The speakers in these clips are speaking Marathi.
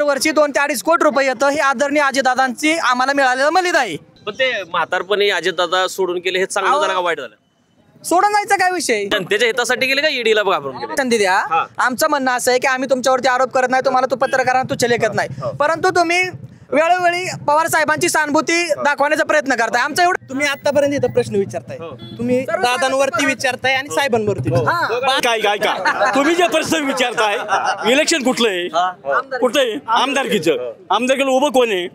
दरवर्षी 2 ते 2.5 कोटी रुपये येतं. हे आदरणीय अजितदादांची आम्हाला मिळालेलं मलिदा आहे. पण ते म्हातारपणी अजितदादा सोडून गेले हे चांगलं झालं का वाईट झालं? सोडून जायचं काय विषय, जनतेच्या हितासाठी गेले का ईडीला घाबरून गेले? संधी द्या. आमचं म्हणणं असं आहे की आम्ही तुमच्यावरती आरोप करत नाही, तुम्हाला तो पत्रकारांना तुच्छ लेखत नाही, परंतु तुम्ही वेळोवेळी पवार साहेबांची सहानुभूती दाखवण्याचा प्रयत्न करताय. आमचं एवढं तुम्ही आतापर्यंत इथं प्रश्न विचारताय, तुम्ही दादांवरती विचारताय आणि साहेबांवरती काय काय काय तुम्ही जे प्रश्न विचारताय, इलेक्शन कुठलं आहे, कुठलं आहे आमदारकीचं, आमदारकीला उभं कोण आहे?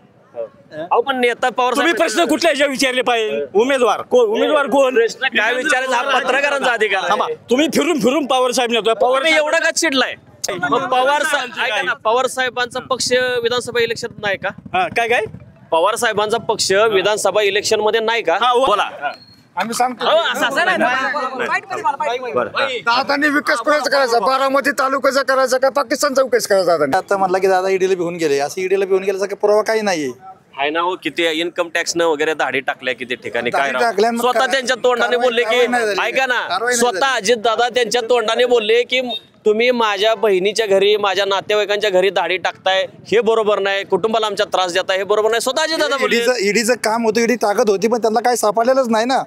अहो पण नेता पवार तुम्ही प्रश्न कुठल्या याच्या विचारले पाहिजे? उमेदवार कोण? प्रश्न काय विचारायचा हा पत्रकारांचा अधिकार आहे. तुम्ही फिरून पवार साहेब नेतो. पवार एवढा का चिडलाय? पवार ऐका ना, पवार साहेबांचा पक्ष विधानसभा इलेक्शन नाही का? काय काय पवार साहेबांचा पक्ष विधानसभा इलेक्शन मध्ये नाही का? बोला. आम्ही सांगतो दादांनी विकास कोणाचा करायचा, बारामती तालुक्याचा करायचा का पाकिस्तानचा विकास करायचा? आता म्हणला की दादा ईडीला भिवून गेले, असं ईडीला भिवून गेल्याचा काही पुरावा काही नाहीये. आहे ना हो, किती इन्कम टॅक्स न वगैरे दाढी टाकल्या किती ठिकाणी. काय दाढी टाकल्या, मग स्वतः त्यांच्या तोंडाने बोलले की ऐका ना, स्वतः अजित दादा त्यांच्या तोंडाने बोलले की तुम्ही माझ्या बहिणीच्या घरी, माझ्या नातेवाईकांच्या घरी दाढी टाकताय, हे बरोबर नाही, कुटुंबाला आमच्या त्रास देताय, हे बरोबर नाही. स्वतः अजित दादा बोलले. ईडीचं काम होतं, ईडी ताकद होती, पण त्यांना काही सापडलेलंच नाही ना.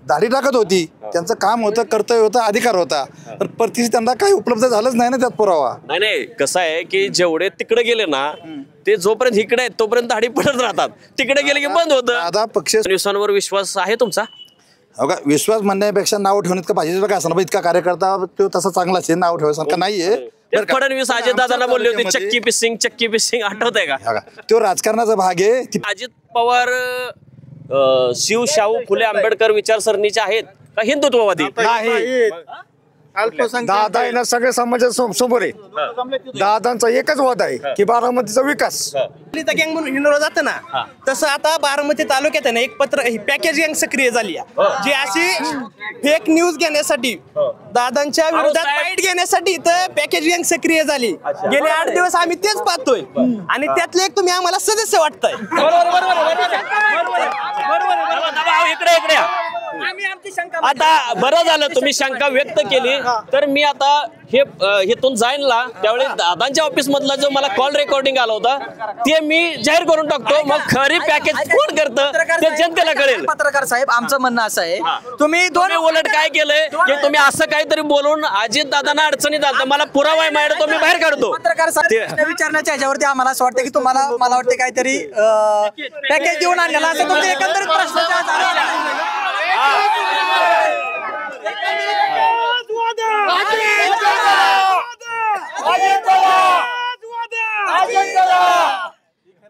दाढी टाकत होती, त्यांचं काम होतं, कर्तव्य होतं, अधिकार होता, पण प्रतिष्ठित त्यांना काही उपलब्ध झालंच नाही ना त्यात पुरावा. नाही कसं आहे की जेवढे तिकडे गेले ना ते जोपर्यंत इकडे आहेत तोपर्यंत दाढी पडत राहतात, तिकडे गेले की बंद होतं. दादा पक्ष न्यूसांवर विश्वास आहे तुमचा? हो का, विश्वास म्हणण्यापेक्षा नाव ठेवण्यात का पाहिजे काय असणार, इतका कार्यकर्ता तो तसा चांगलाच आहे, नाव ठेवायसारखा नाहीये. फडणवीस अजित दादांना बोलले होते चक्की पिसिंग आठवत आहे का? तो राजकारणाचा भाग आहे. अजित पवार शिव शाहू फुले आंबेडकर विचारसरणीचे आहेत का हिंदुत्ववादी? नाही, दादा आहे ना सगळ्या समाजाच्या समोर आहे. दादांचा एकच वाद आहे की बारामतीचा विकास. गँग म्हणून हिंडवलं जातं ना, तसं आता बारामती तालुक्यात आहे ना एक पॅकेज गँग सक्रिय झाली आहे, जी अशी फेक न्यूज घेण्यासाठी, दादांच्या विरोधात फाईट घेण्यासाठी इथं पॅकेज गँग सक्रिय झाली. गेले 8 दिवस आम्ही तेच पाहतोय आणि त्यातले एक तुम्ही आम्हाला सदस्य वाटताय. इकडे आता बरं झालं तुम्ही शंका व्यक्त केली, तर मी आता हेतून जाईनला त्यावेळी दादांच्या ऑफिस मधला जो मला कॉल रेकॉर्डिंग आला होता ते मी जाहीर करून टाकतो, मग खरी पॅकेज कोण करतं ते जनतेला कळेल. पत्रकार साहेब आमचं म्हणणं असं आहे, तुम्ही उलट काय केलंय की तुम्ही असं काहीतरी बोलून अजित दादांना अडचणीत आलं, मला पुरावा आहे माझ्याकडे, तो मी बाहेर काढतो. पत्रकार साहेब विचारण्याच्या ह्याच्यावरती आम्हाला असं वाटतं की तुम्हाला, मला वाटतं काहीतरी पॅकेज देऊन आणलेला असं तुमचे एकंदरीत प्रश्न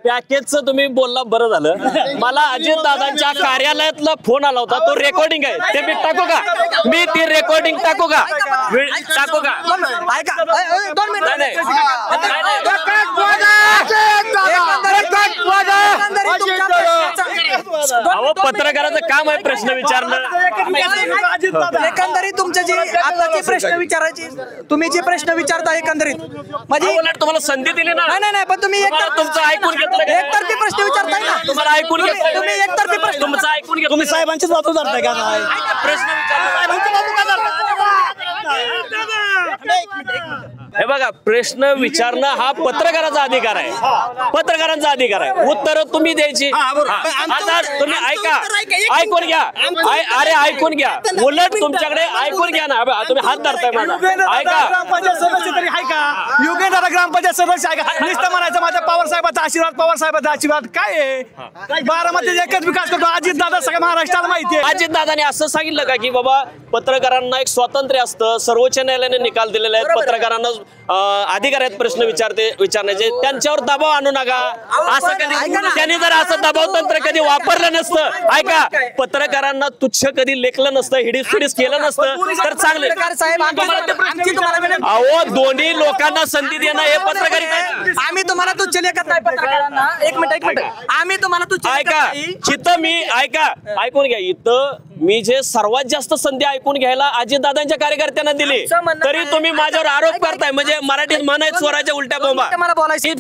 पॅकेजचं तुम्ही बोलला बरं झालं. मला अजित दादांच्या कार्यालयातला फोन आला होता, तो रेकॉर्डिंग आहे, ते मी टाकू का? मी ती रेकॉर्डिंग टाकू का? पत्रकाराचं काम आहे प्रश्न विचारणं. एकंदरीत तुमचे जे आताचे प्रश्न विचारायचे, तुम्ही जे प्रश्न विचारता एकंदरीत म्हणजे तुम्हाला संधी दिली ना. नाही पण तुम्ही तुमचं ऐकून घेतलं, एकतर्फी प्रश्न विचारताय ना. तुम्हाला ऐकून घेतलं, तुम्ही एकतर्फी प्रश्न तुमचं ऐकून घेतलं. तुम्ही साहेबांचीच बाजू धरताय का? प्रश्न हे बघा, प्रश्न विचारणं हा पत्रकाराचा अधिकार आहे, पत्रकारांचा अधिकार आहे. उत्तर तुम्ही द्यायची. आता तुम्ही ऐकून घ्या, अरे ऐकून घ्या, उलट तुमच्याकडे ऐकून घ्या ना. तुम्ही हात धरताय माझा, ऐका. ग्रामपंचायत सदस्य तरी आहे का? युगेंद्र ग्रामपंचायत सदस्य आहे का? नुसतं म्हणायचं माझ्या पवार साहेबांचा आशीर्वाद, पवार साहेबांचा आशीर्वाद काय आहे? बारामती एकच विकास करतो अजित दादा, सगळ्या महाराष्ट्राला माहिती आहे. अजित दादाने असं सांगितलं का की बाबा पत्रकारांना एक स्वातंत्र्य असतं, सर्वोच्च न्यायालयाने निकाल दिलेला आहे, पत्रकारांना अधिकार आहेत प्रश्न विचारण्याचे, त्यांच्यावर दबाव आणू नका. असं कधी त्यांनी जर असं दबाव तंत्र कधी वापरलं नसतं, ऐका, पत्रकारांना तुच्छ कधी लेखलं नसतं, हिडीस केलं नसतं, तर चांगले. अहो, दोन्ही लोकांना संधी देणं हे पत्रकारिता. आम्ही तुम्हाला तुच्छ लेखत नाही पत्रकारांना. एक मिनिट आम्ही तुम्हाला तुच्छ ऐका, इथं मी ऐकून घ्या, इथं मी जे सर्वात जास्त संधी ऐकून घ्यायला अजितदादांच्या कार्यकर्त्यांना दिली, तरी तुम्ही माझ्यावर आरोप करताय. म्हणजे मराठीत म्हणायचं स्वराच्या उलट्या बोंबा.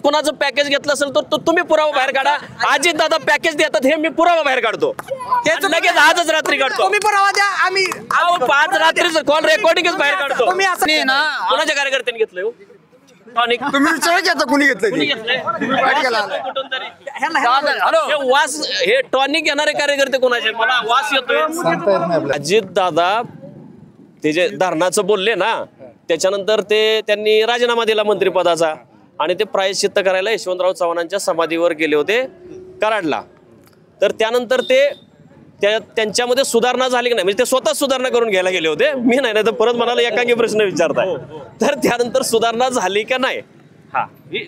कुणाचं पॅकेज घेतलं असेल तर तुम्ही पुरावा बाहेर काढा. अजितदादा पॅकेज देतात हे मी पुरावा बाहेर काढतो, लगेच आजच रात्री काढतो. तुम्ही पुरावा द्या, आम्ही 5 रात्रीच कॉल रेकॉर्डिंगच बाहेर काढतो. तुम्ही असं ना, कोणाच्या कार्यकर्त्यांनी घेतलंय? टॉनिक तुम्ही विचार घेता कुणी घेतलं कुणी ते? घेतलंय? तुम्ही बाहेर गेला वास येतोय कुठून तरी. हे वास हे टॉनिक घेणारे कार्यकर्ते कोणाचे मला वास येतोय. सांगता येत नाही आपल्याला. अजित दादा ते जे धरणाचं बोलले ना त्याच्यानंतर त्यांनी राजीनामा दिला मंत्रिपदाचा आणि ते प्रायश्चित्त करायला यशवंतराव चव्हाणांच्या समाधीवर गेले होते कराडला. तर त्यानंतर त्यांच्यामध्ये सुधारणा झाली की नाही म्हणजे ते स्वतः सुधारणा करून घ्यायला गेले होते. मी नाही तर परत म्हणाला एकांगी प्रश्न विचारताय. तर त्यानंतर सुधारणा झाली का नाही हा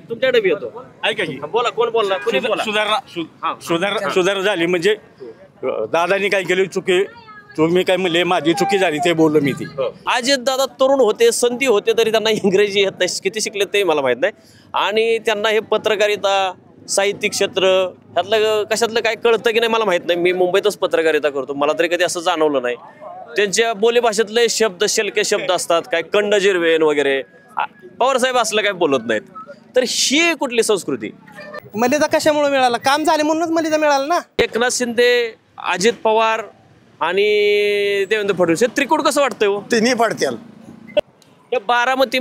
तुमच्याकडे बी येतो. ऐका की बोला कोण बोलला कुणी बोला. सुधारणा झाली म्हणजे दादानी काय केली चुकी तुम्ही काय म्हणले माझी चुकी झाली ते बोललो मी ती. अजित दादा तरुण होते संधी होते तरी त्यांना इंग्रजी येत नाही किती शिकले ते मला माहित नाही आणि त्यांना हे पत्रकारिता साहित्यिक क्षेत्र ह्यातलं कशातलं काय कळतं की नाही मला माहित नाही. मी मुंबईतच पत्रकारिता करतो मला तरी कधी असं जाणवलं नाही. त्यांच्या बोलीभाषेतले शब्द शल्के शब्द असतात काय कंड जिरवेन वगैरे पवारसाहेब असलं काय बोलत नाहीत. तर ही कुठली संस्कृती. मलिदा कशामुळे मिळाला काम झाले म्हणूनच मलिदा मिळाला ना. एकनाथ शिंदे अजित पवार आणि देवेंद्र फडणवीस हे त्रिकूट कसं वाटतंय हो. तिन्ही पडत्याल. या बारामती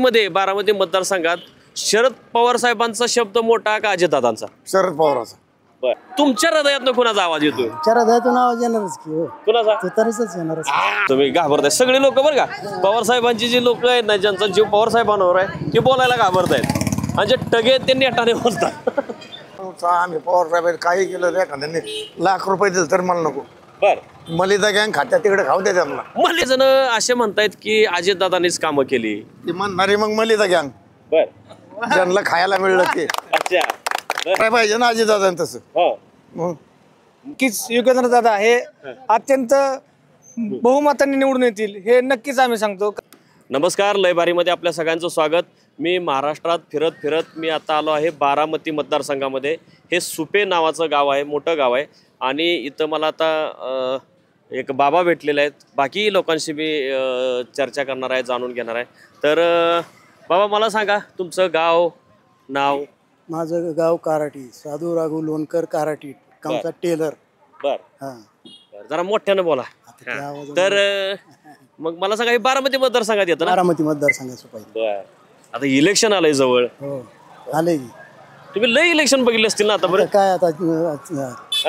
मतदारसंघात शरद पवार साहेबांचा शब्द मोठा का अजितदादांचा. शरद पवाराचा. बर तुमच्या हृदयातनं कुणाचा आवाज येतोय. हृदयातून आवाज येणारच की हो. कुणाचा तुतारीचाच येणारच. तुम्ही घाबरताय सगळे लोक बरं का. पवार साहेबांची जी लोक आहेत ना ज्यांचा जीव पवार साहेबांवर आहे ते बोलायला घाबरतायत आणि जे टगे आहेत त्यांनी अटाने बोलतात. आम्ही पवार साहेब काही केलं रे एखाद्याने लाख रुपये दिले तर मला नको. बर मलिदा गँग खात्यात तिकडे खाऊ द्या त्यांना. मला जण असे म्हणतायत की अजितदादांनीच कामं केली. ती म्हणणारी मग मलिदा गँग बर ज्यांना खायला मिळलं ते अच्छा काय पाहिजे ना अजितदादा तसं. हो मग नक्कीच युगेंद्र दादा हे अत्यंत बहुमतांनी निवडून येतील हे नक्कीच आम्ही सांगतो. नमस्कार लयबारीमध्ये आपल्या सगळ्यांचं स्वागत. मी महाराष्ट्रात फिरत मी आता आलो आहे बारामती मतदारसंघामध्ये. हे सुपे नावाचं गाव आहे मोठं गाव आहे आणि इथं मला आता एक बाबा भेटलेले आहेत. बाकी लोकांशी मी चर्चा करणार आहे जाणून घेणार आहे. तर बाबा मला सांगा तुमचं गाव नाव. माझं गाव काराटी साधू राघू लोणकर काराटी कामचा टेलर. बर हा जरा मोठ्यानं बोला. त्या आवाजात- तर मग मला सांगा हे बारामती मतदारसंघात येतं ना. बारामती मतदारसंघाचं पाहिजे. बर आता इलेक्शन आलंय जवळ. हो आले की. तुम्ही लय इलेक्शन बघितले असतील ना आता बरं. काय आता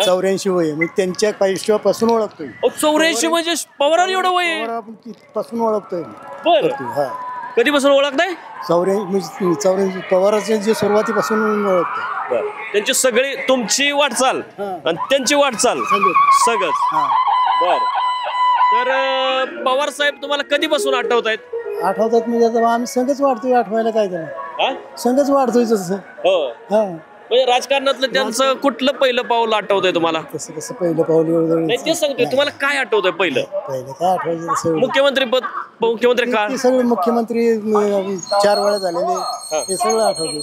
84 वय मी त्यांच्या पैशापासून ओळखतोय. 84 म्हणजे पवार एवढं वय आहे? आपण तिथपासून ओळखतोय. बर हा कधीपासून ओळख नाही. 84 पवाराच्या जे सुरुवातीपासून ओळखतोय. त्यांची सगळी तुमची वाटचाल आणि त्यांची वाटचाल सगळंच. हा बर तर पवार साहेब तुम्हाला कधीपासून आठवत आहेत. आठवतात म्हणजे आता आम्ही संघच वाढतोय आठवायला काय त्याला हा? संघच वाढतोय तसं. हो हा म्हणजे राजकारणातलं त्यांचं कुठलं पहिलं पाऊल आठवतंय तुम्हाला. तसं कसं पहिलं पाऊल एवढं नाही ते सांगतोय तुम्हाला काय आठवतंय पहिलं. पहिलं काय आठवायचं तसं एवढं. मुख्यमंत्री काळ. ते सगळे मुख्यमंत्री 4 वेळा झालेले हे सगळं आठवते.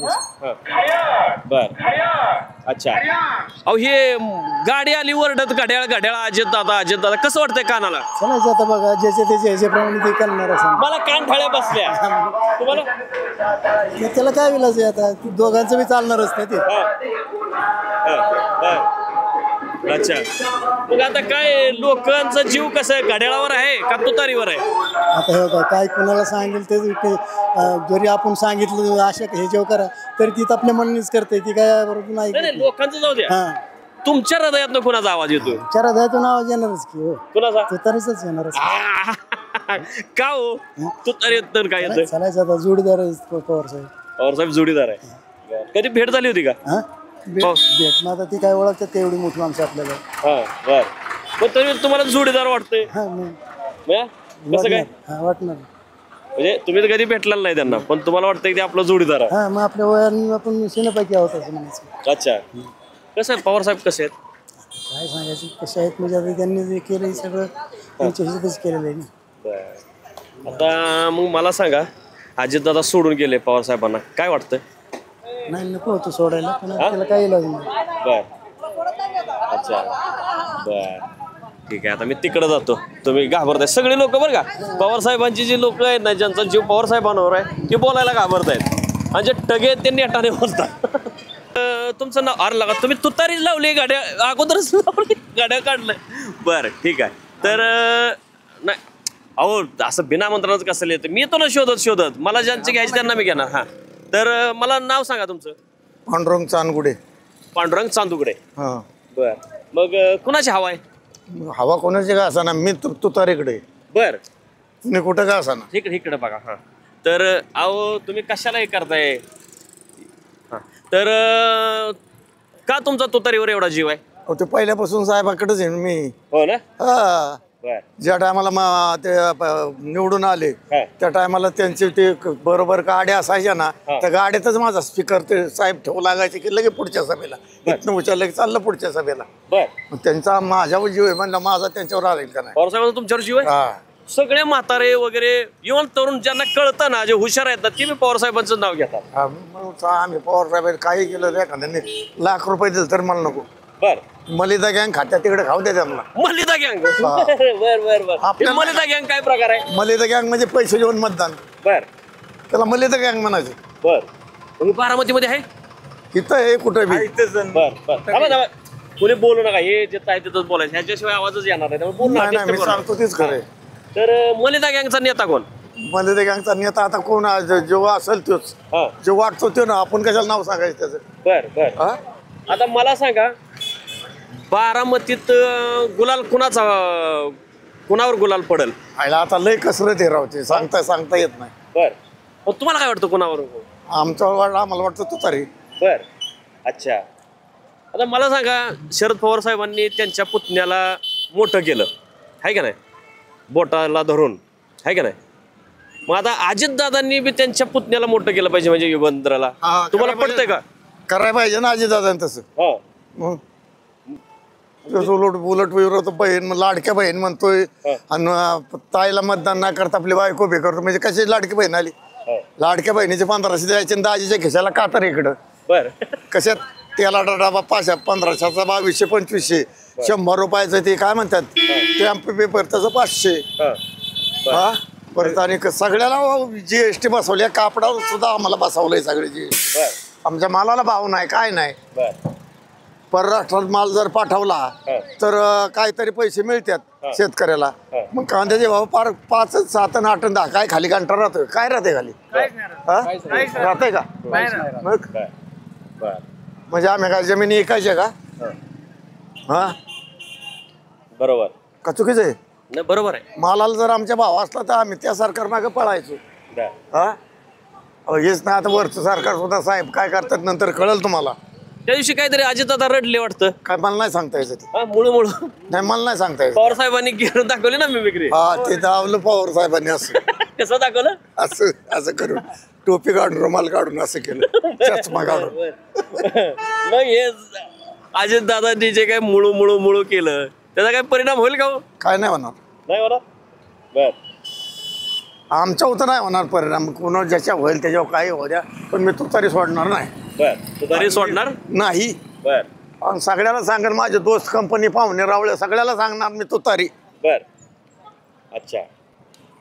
बर अच्छा अहो हे गाडी आली वरडत घड्याळ अजित दादा कसं वाटतंय कानाला. चालायचं आता बघा ज्याच्या त्याच्या ह्याच्याप्रमाणे ते करणार असं. मला कान ठळ्या बसल्या तुम्हाला. त्याला काय विलाज आहे आता दोघांचं बी चालणारच नाही ते. अच्छा मग आता काय लोकांचा जीव कसं आहे घड्याळावर आहे का तुतारीवर आहे. आता हे बघा काय कुणाला सांगेल ते जरी आपण सांगितलं अशा ह्याच्यावर करा तरी ती आपल्या मनानेच करते ती काय बरोबर नाही. नाही लोकांचं जाऊ द्या. हा तुमच्या हृदयातनं कोणाचा आवाज येतोय. चार हृदयातून आवाज येणारच की हो. कोणाचा. तुतारीच येणारच. का हो तुतारी येत काय येतोय. चालायचं आता जोडीदार पवार साहेब. पवार साहेब जोडीदार आहे. कधी भेट झाली होती का. हा भेटणं आता ती काय ओळखतात ते एवढी मोठी माणसं आपल्याला. हा बर पण तरी तुम्हाला जोडीदार वाटतंय. हा मग कसं काय. हा वाटणार. म्हणजे तुम्ही तर कधी भेटलेला नाही त्यांना पण तुम्हाला वाटतं की ते आपला जोडीदार आहे. हा मग आपल्या वयाने आपण सेनेपैकी आहोत असं म्हणायचं. अच्छा कसं आहे पवार साहेब कसे आहेत. काय सांगायचं कसे आहेत म्हणजे आता त्यांनी जे केलं हे सगळं त्यांच्या ह्याच्यातच केलेलं आहे ना. आता मग मला सांगा अजितदादा सोडून गेले पवार साहेबांना काय वाटतं. नाही नको होतं सोडायला पण त्याला काही इलाज नाही. बर अच्छा बर ठीक आहे आता मी तिकडे जातो. तुम्ही घाबरताय सगळे लोक बरं का. पवार साहेबांची जी लोक आहेत ना ज्यांचा जीव पवार साहेबांवर आहे ते बोलायला घाबरतायत आणि जे टगे आहेत त्यांनी अटाने बोलतात. तुमचं नाव अरे लागा तुम्ही तुतारीच लावली गाड्या अगोदरच लावली गाड्या काढलंय. बरं ठीक आहे तर नाही अहो असं बिना मंत्रणाचं कसं लिहितं मी तो ना शोधत मला ज्यांचे घ्यायचे त्यांना मी घेणार. हां तर मला नाव सांगा तुमचं. पांडुरंग चांदगुडे. पांडुरंग चांदुगडे. हा. बर. मग कुणाची हवा आहे? हवा कोणाची का असा मी तुतारीकडे. बर. तुम्ही कुठं का असा ना. इकडे बघा. हा. तर अहो तुम्ही कशाला हे करताय? हा. तर का तुमचा तुतारीवर एवढा जीव आहे? ते पहिल्यापासून साहेबाकडेच आहे मी. हो ना. हा. बर. ज्या टायमाला ते निवडून आले हा. त्या टायमाला त्यांचे ते बरोबर गाड्या असायच्या ना, हा. त्या गाड्यातच माझा स्पीकर ते साहेब ठेवू लागायचे की लगे पुढच्या सभेला इथनं उचललं की चाललं पुढच्या सभेला. बर. मग त्यांचा माझ्यावर जीव आहे म्हणलं माझा त्यांच्यावर राहील का नाही. पवारसाहेबांचा तुमच्यावर जीव आहे? हा. सगळे म्हातारे वगैरे इव्हन तरुण ज्यांना कळतं ना, जे हुशार आहेत ना, ते मी पवारसाहेबांचं नाव घेतात. हा, मग आम्ही पवार साहेब काही केलं रे एखाद्याने लाख रुपये दिले तर मला नको. बर. मलिदा गँग खात्यात तिकडे खाऊ दे त्यांना. मलिदा गँग. बर बर बर. आपल्याला- मलिदा गँग काय प्रकार आहे? मलिदा गँग म्हणजे पैसे घेऊन मतदान, बर त्याला मलिदा गँग म्हणायचे. बर. बारामतीमध्ये आहे? इथं हे कुठं बी. बर बर. थांबा. कोणी बोलू नका. हे जे आहे तिथंच बोलायचं. ह्याच्याशिवाय आवाजच येणार नाही. त्यामुळे बोलू नाही नका. मी सांगतो तेच खरं आहे. तर मलिदा गँगचा नेता कोण? मलिदा गँगचा नेता आता कोण जेव्हा असेल तोच, हा. जो वाटतो तो ना. आपण कशाला नाव सांगायचं त्याचं. बर बर. हा? आता मला सांगा, बारामतीत गुलाल कुणावर गुलाल पडल? आयला आता लय कसरत आहे रावते, सांगता येत नाही. बर. मग तुम्हाला काय वाटतं कुणावर? आम्हाला वाटतं तुतारी. बर. अच्छा. आता मला सांगा, शरद पवार साहेबांनी त्यांच्या पुतण्याला मोठं केलं आहे का नाही, बोटाला धरून, आहे का नाही? मग आता अजितदादांनी बी त्यांच्या पुतण्याला मोठं केलं पाहिजे, म्हणजे युगंधराला. हा, तुम्हाला करायला पडतंय का? करायला पाहिजे ना अजितदादांनी तसं. हा. मग उलट विरोध बहीण लाडक्या बहीण म्हणतोय आणि ताईला मतदान न करता आपली बायको बी करतो, म्हणजे कशी लाडकी बहीण आली. लाडक्या बहिणीचे 1500 द्यायचे आणि दाजीच्या खिशाला कातर इकडं. बर. कशात तेला डबा 1500चा 2200 2500 100 रुपयाचं ते काय म्हणतात स्टॅम्प पेपर त्याचं 500. हा. परत आणि सगळ्याला GST बसवल्या, कापडावर सुद्धा आम्हाला बसवलंय सगळे GST. आमच्या मालाला भाव नाही काय नाही. परराष्ट्रात माल जर पाठवला तर काहीतरी पैसे मिळतात शेतकऱ्याला. मग कांद्याचे भाव फार 5, 7, 8, 10 काय खाली घंटा राहतोय? काय राहते खाली? राहतंय का? मग म्हणजे आम्ही काय जमिनी ऐकायच्या का? हा. बरोबर का चुकीचं आहे? नाही, बरोबर आहे. मालाला जर आमच्या भाव असला तर आम्ही त्या सरकार मागे पळायचो. हा. हेच नाही आता वरचं सरकार सुद्धा साहेब काय करतात नंतर कळेल तुम्हाला. त्या दिवशी काहीतरी अजितदादा रडले वाटतं. काय मला नाही सांगता यायचं ते. मुळू नाही मला नाही सांगता यायचं. पवार साहेबांनी घेऊन दाखवली ना मी विक्री. हा ते दावलं पवार साहेबांनी असं कसं दाखवलं? असं करून टोपी काढून रुमाल काढून असं केलं, चष्मा काढून. मग हे अजितदादांनी जे काय मुळू केलं त्याचा काय परिणाम होईल का? काय नाही होणार. नाही होणार. बर. आमच्या होतं नाही होणार परिणाम, कुणा ज्याच्या होईल त्याच्यावर काही हो द्या, पण मी तुतारी सोडणार नाही. बर. तुतारी सोडणार नाही. बर. आणि सगळ्याला सांगेल, माझे दोस्त कंपनी पाहुणे रावळे सगळ्याला सांगणार मी तुतारी. बर. अच्छा.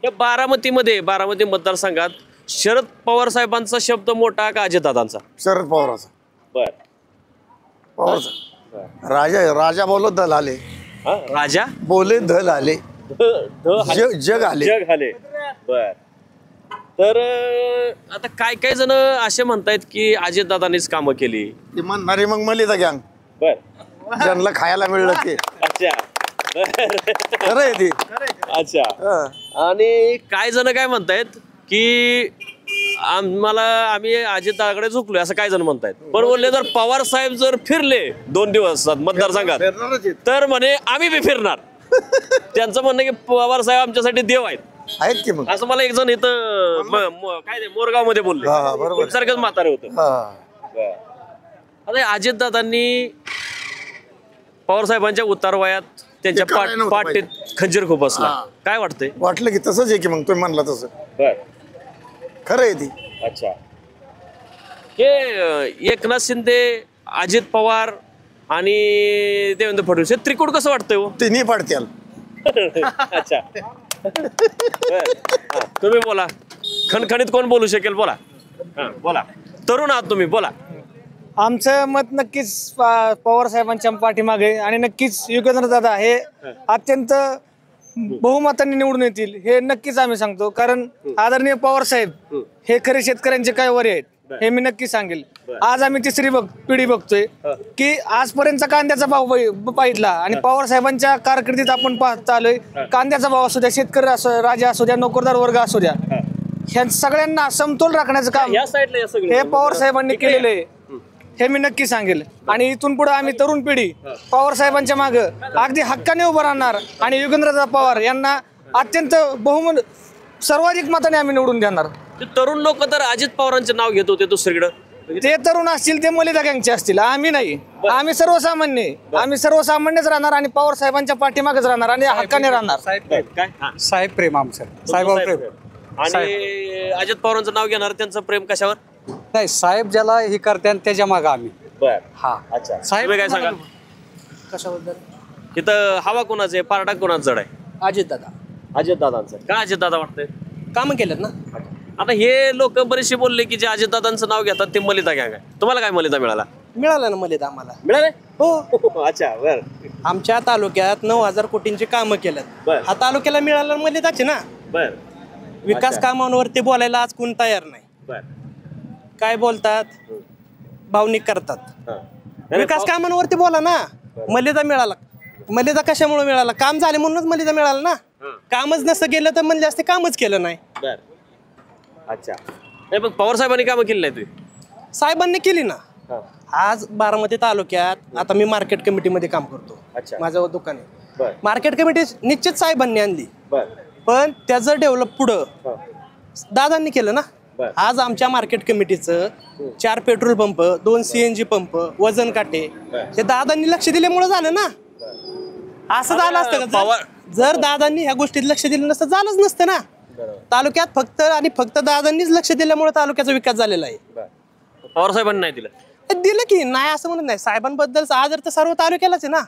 या बारामती मतदारसंघात शरद पवार साहेबांचा शब्द मोठा का अजितदादांचा? शरद पवाराचा. बर. पवारचा. राजा बोलो दल आले. राजा बोले दल आले, जग आले. बर. तर आता काय जण असे म्हणतायत की अजितदादांनीच कामं केली. ती म्हणणारी मग मलिदा गँग. बर. ज्यांना खायला मिळलं ते. अच्छा. खरं आहे ती. अच्छा. आणि काय जण काय म्हणतायत की आम्ही अजितदादाकडे झुकलोय असं काय जण म्हणतायत. पण बोलले जर पवार साहेब जर फिरले 2 दिवस मतदारसंघात तर म्हणे आम्ही बी फिरणार. त्यांचं म्हणणं की पवार साहेब आमच्यासाठी देव आहेत की मग असं मला एक जण इथं काय ते मोरगाव मध्ये बोलले. बरोबर. सारखंच म्हातारे होतं. आता अजितदादांनी पवार साहेबांच्या उतारवयात त्यांच्या पाठीत खंजीर खूप असला. काय वाटतंय? वाटलं की तसंच आहे की मग तुम्ही म्हणला तसं. खरं आहे ती. अच्छा. हे एकनाथ शिंदे, अजित पवार आणि देवेंद्र फडणवीस हे त्रिकूट कसं वाटतंय हो? तिन्ही पाडत्याल. अच्छा. तुम्ही बोला. खणखणीत कोण बोलू शकेल? बोला. बोला. तरुण आहात तुम्ही, बोला. आमचं मत नक्कीच पवार साहेबांच्या पाठीमागे आणि नक्कीच युगेंद्र दादा हे अत्यंत बहुमतांनी निवडून येतील हे नक्कीच आम्ही सांगतो. कारण आदरणीय पवार साहेब हे खरे शेतकऱ्यांचे काय वरे आहेत. हे मी नक्की सांगेल. आज आम्ही तिसरी पिढी बघतोय की आजपर्यंत कांद्याचा भाव पाहितला आणि पवार साहेबांच्या कारकिर्दीत आपण पाहत आलोय. कांद्याचा भाव असू द्या, शेतकरी असो, राजा असू द्या, नोकरदार वर्ग असू द्या, ह्या सगळ्यांना समतोल राखण्याचं काम या साईडला या सगळे हे पवार साहेबांनी केलेलं आहे. हे मी नक्की सांगेल. आणि इथून पुढे आम्ही तरुण पिढी पवार साहेबांच्या मागे अगदी हक्काने उभं राहणार आणि युगेंद्रदा पवार यांना अत्यंत बहुमत सर्वाधिक मताने आम्ही निवडून देणार. ते तरुण लोक तर अजित पवारांचे नाव घेत होते दुसरीकडे. ते तरुण असतील ते मलिदा गँगचे असतील, आम्ही नाही. आम्ही सर्वसामान्य, आम्ही सर्वसामान्यच राहणार आणि पवार साहेबांच्या पाठीमागच राहणार आणि हक्काने राहणार. काय साहेब प्रेम आमचं, साहेबांवर प्रेम. आणि अजित पवारांचं नाव घेणार, त्यांचं प्रेम कशावर? नाही, साहेब ज्याला हे करते त्याच्या मागे आम्ही. बर. हा, अच्छा. साहेब तुम्ही काय सांगाल? कशाबद्दल? इथं हवा कोणाचं आहे, पारडा कोणाचं जड आहे? अजित दादा. अजित दादांचं. का अजित दादा वाटतंय? कामं केलेत ना. आता हे लोक बरेचसे बोलले की जे अजित दादांचं नाव घेतात ते मलिदा गँग आहे. तुम्हाला काय मलिदा मिळाला? मिळालं ना मलिदा आम्हाला. मिळाले? हो, अच्छा. बर. आमच्या तालुक्यात 9,000 कोटींची कामं केल्यात. बर. हा तालुक्याला मिळालं मलिदाचे ना. बर. विकास कामांवरती बोलायला आज कोण तयार नाही. बर. काय बोलतात, भावनिक करतात. हा. विकास कामांवरती बोला ना. मलिदा मिळाला, मलिदा कशामुळे मिळाला? काम झाले म्हणूनच मलिदा मिळाला ना. कामच नसतं गेलं तर म्हणले असते कामच केलं नाही. बर. अच्छा. नाही पण पवार साहेबांनी कामं केली नाही तुम्ही? साहेबांनी केली ना. आज बारामती तालुक्यात आता मी मार्केट कमिटीमध्ये काम करतो. अच्छा. माझं दुकान आहे. बर. मार्केट कमिटी निश्चित साहेबांनी आणली, बर. पण त्याचं डेव्हलप पुढं दादांनी केलं ना. बर. आज आमच्या मार्केट कमिटीचं 4 पेट्रोल पंप, 2 CNG पंप, वजन काटे हे दादांनी लक्ष दिल्यामुळे झालं ना. असं झालं असतं का? जर दादांनी ह्या गोष्टीत लक्ष दिलं नसतं झालंच नसतं ना. तालुक्यात फक्त आणि फक्त दादांनीच लक्ष दिल्यामुळे तालुक्याचा विकास झालेला आहे. पवार साहेबांनी नाही दिलं? दिलं की नाही असं म्हणत नाही. साहेबांबद्दल आदर तर सर्व तालुक्यालाच आहे ना.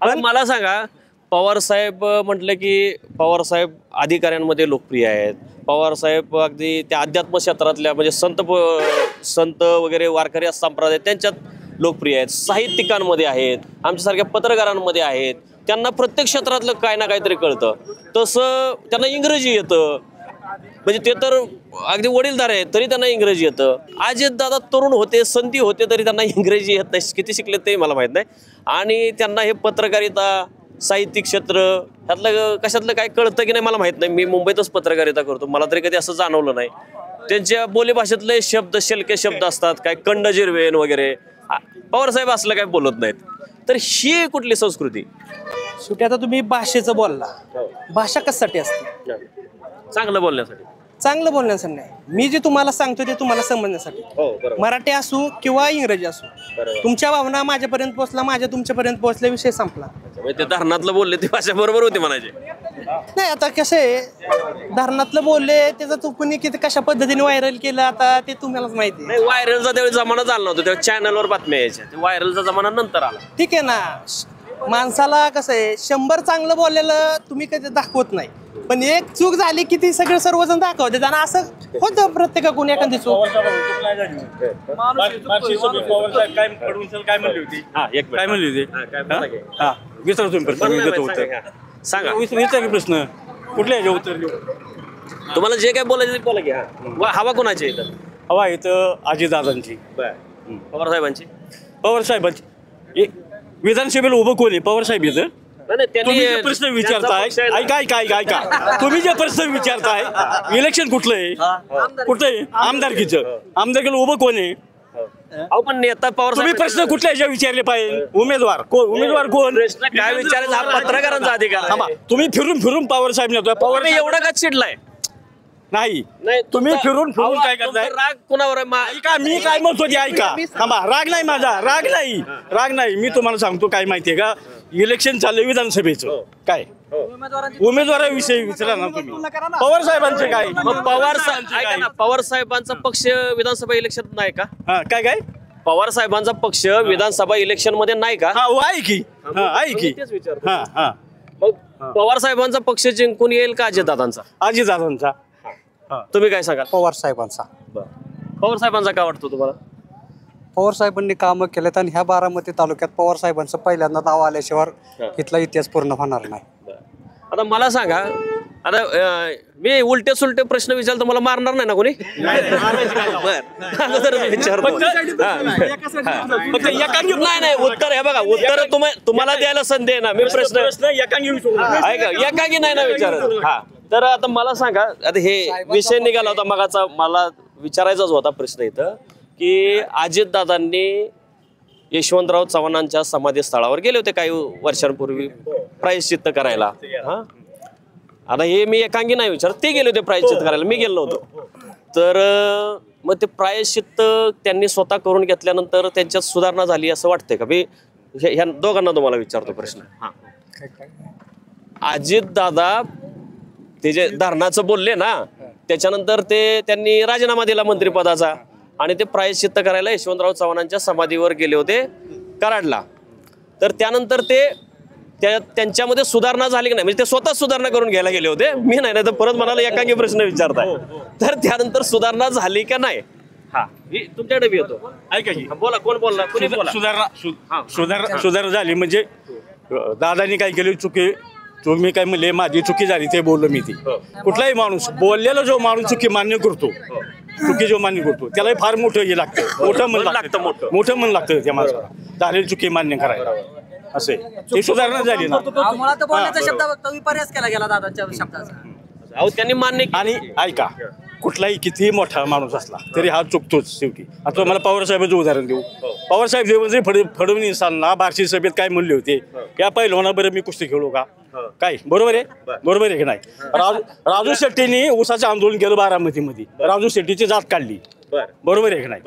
पण मला सांगा, पवार साहेब म्हटलं की पवार साहेब अधिकाऱ्यांमध्ये लोकप्रिय आहेत. पवार साहेब अगदी त्या अध्यात्म क्षेत्रातल्या म्हणजे संत वगैरे वारकरी संप्रदाय त्यांच्यात लोकप्रिय आहेत. साहित्यिकांमध्ये आहेत, आमच्यासारख्या पत्रकारांमध्ये आहेत. त्यांना प्रत्येक क्षेत्रातलं काय ना काहीतरी कळतं. तसं त्यांना इंग्रजी येतं, म्हणजे ते तर अगदी वडीलधार आहेत तरी त्यांना इंग्रजी येतं. अजित दादा तरुण होते, संधी होते तरी त्यांना इंग्रजी येत नाही. किती शिकले ते मला माहीत नाही. आणि त्यांना हे पत्रकारिता, साहित्यिक क्षेत्र ह्यातलं कशातलं काय कळतं की नाही मला माहीत नाही. मी मुंबईतच पत्रकारिता करतो, मला तरी कधी असं जाणवलं नाही. त्यांच्या बोलीभाषेतले शब्द शलके शब्द असतात, काय कंड जिरवेन वगैरे. पवार साहेब असलं काय बोलत नाहीत. तर ही कुठली संस्कृती? शेवटी आता तुम्ही भाषेचं बोलला, भाषा कशासाठी असते? चांगलं बोलण्यासाठी. चांगलं बोलण्यासाठी नाही. मी जे तुम्हाला सांगतो ते तुम्हाला समजण्यासाठी. मराठी असू किंवा इंग्रजी असू, तुमच्या भावना माझ्यापर्यंत पोहोचला, माझ्या तुमच्यापर्यंत पोहोचल्या, विषय संपला. ते धरणातलं बोलले ती भाषा बरोबर होती म्हणायचे. नाही, आता कसं आहे, धरणातलं बोलले त्याचं कुणी किती कशा पद्धतीने व्हायरल केलं आता ते तुम्हालाच माहिती आहे. नाही, व्हायरलचा त्यावेळी जमाना झाला नव्हता, तेव्हा चॅनलवर बातम्या यायच्या. व्हायरलचा जमाना नंतर आला. ठीक आहे ना. माणसाला कसं आहे, 100 चांगलं बोललेलं तुम्ही कधी दाखवत नाही, पण एक चूक झाली की ती सर्वजण दाखवते. आणि असं होतं प्रत्येकाकडून एखादी चूक. काय म्हणली होती? काय म्हणली होती? विचार तुम्ही प्रश्न. सांगा, विचार प्रश्न कुठल्या ह्याच्या उत्तर देऊ? तुम्हाला जे काय बोलायचं ते बोला की. हवा कोणाची आहे इथं? हवा इथं अजितदादांची. पवार साहेबांची. पवार साहेबांची. विधानसभेला उभं कोण आहे? पवार साहेब येतं. तुम्ही जे प्रश्न विचारताय, ऐका तुम्ही जे प्रश्न विचारताय, इलेक्शन कुठलं आहे, कुठलं आहे? आमदारकीला उभं कोण आहे? पण नेता पवार तुम्ही प्रश्न कुठल्या ह्याच्या विचारले पाहिजे? उमेदवार कोण? काय विचारायचं हा पत्रकारांचा अधिकार आहे. तुम्ही फिरून पवार साहेब नेतो. पवार एवढा का चिडलाय? नाही, तुम्ही फिरून काय करताय? राग कुणावर? ऐका, मी काय म्हणतो ते ऐका. थांबा, राग नाही माझा, राग नाही. मी तुम्हाला सांगतो काय माहितीये का, इलेक्शन चाललंय विधानसभेचं. काय उमेदवाराविषयी विचारा ना तुम्ही. पवार साहेबांचे काय? पवार साहेबांचा पक्ष विधानसभा इलेक्शन नाही का? काय पवार साहेबांचा पक्ष विधानसभा इलेक्शन मध्ये नाही का? आहे की. मग पवार साहेबांचा पक्ष जिंकून येईल का अजितदादांचा? अजितदादांचा. तुम्ही काय सांगाल? पवार साहेबांचा. पवार साहेबांचा का वाटतो तुम्हाला? पवार साहेबांनी कामं केलेत आणि ह्या बारामती तालुक्यात पवार साहेबांचं पहिल्यांदा नाव आल्याशिवाय इथला इतिहास पूर्ण होणार नाही. आता मला सांगा, आता मी उलटे सुलटे प्रश्न विचारतो मला मारणार नाही ना कोणी नाही उत्तर हे बघा उत्तर तुम्हाला द्यायला संधी आहे ना मी प्रश्न ऐका एकांगी नाही ना विचारत. हा तर आता मला सांगा आता हे विषय निघाला होता मगाचा मला विचारायचाच होता प्रश्न इथं की अजितदादांनी यशवंतराव चव्हाणांच्या समाधी स्थळावर गेले होते काही वर्षांपूर्वी प्रायश्चित्त करायला. हा आता हे मी एकांगी नाही विचारत ते गेले होते प्रायश्चित्त करायला मी गेलो नव्हतो. तर मग ते प्रायश्चित्त त्यांनी स्वतः करून घेतल्यानंतर त्यांच्यात सुधारणा झाली असं वाटतंय का? मी ह्या दोघांना तुम्हाला विचारतो प्रश्न. अजितदादा ते जे धरणाचं बोलले ना त्याच्यानंतर त्यांनी राजीनामा दिला मंत्रिपदाचा आणि ते प्रायश्चित्त करायला यशवंतराव चव्हाणांच्या समाधीवर गेले होते कराडला. तर त्यानंतर त्यांच्यामध्ये सुधारणा झाली की नाही म्हणजे ते स्वतः सुधारणा करून घ्यायला गेले होते मी नाही तर परत मला एकांगी प्रश्न विचारताय तर त्यानंतर सुधारणा झाली का नाही? हा तुमच्याकडे बी येतो ऐका की बोला कोण बोलला कोणी बोला. सुधारणा झाली म्हणजे दादानी काय केली तुम्ही काय म्हणले माझी चुकी झाली ते बोललो मी ती. कुठलाही माणूस बोललेला जो माणूस चुकी मान्य करतो चुकी जो मान्य करतो त्याला फार मोठं हे लागतं मोठं मन लागतं त्या माणसाला झालेली चुकी मान्य करायला असे ती सुधारणा झाली ना. अहो त्यांनी मान्य आणि ऐका कुठलाही कितीही मोठा माणूस असला तरी हा चुकतोच शेवटी. आता मला पवारसाहेबांचं उदाहरण देऊ. पवारसाहेब देवेंद्र फडणवीसांना बार्शी सभेत काय म्हणले होते या पहिलवाना बरं मी कुस्ती खेळू का काय बरोबर आहे की नाही. राजू शेट्टींनी ऊसाचं आंदोलन केलं बारामतीमध्ये राजू शेट्टीची जात काढली बरोबर आहे की नाही.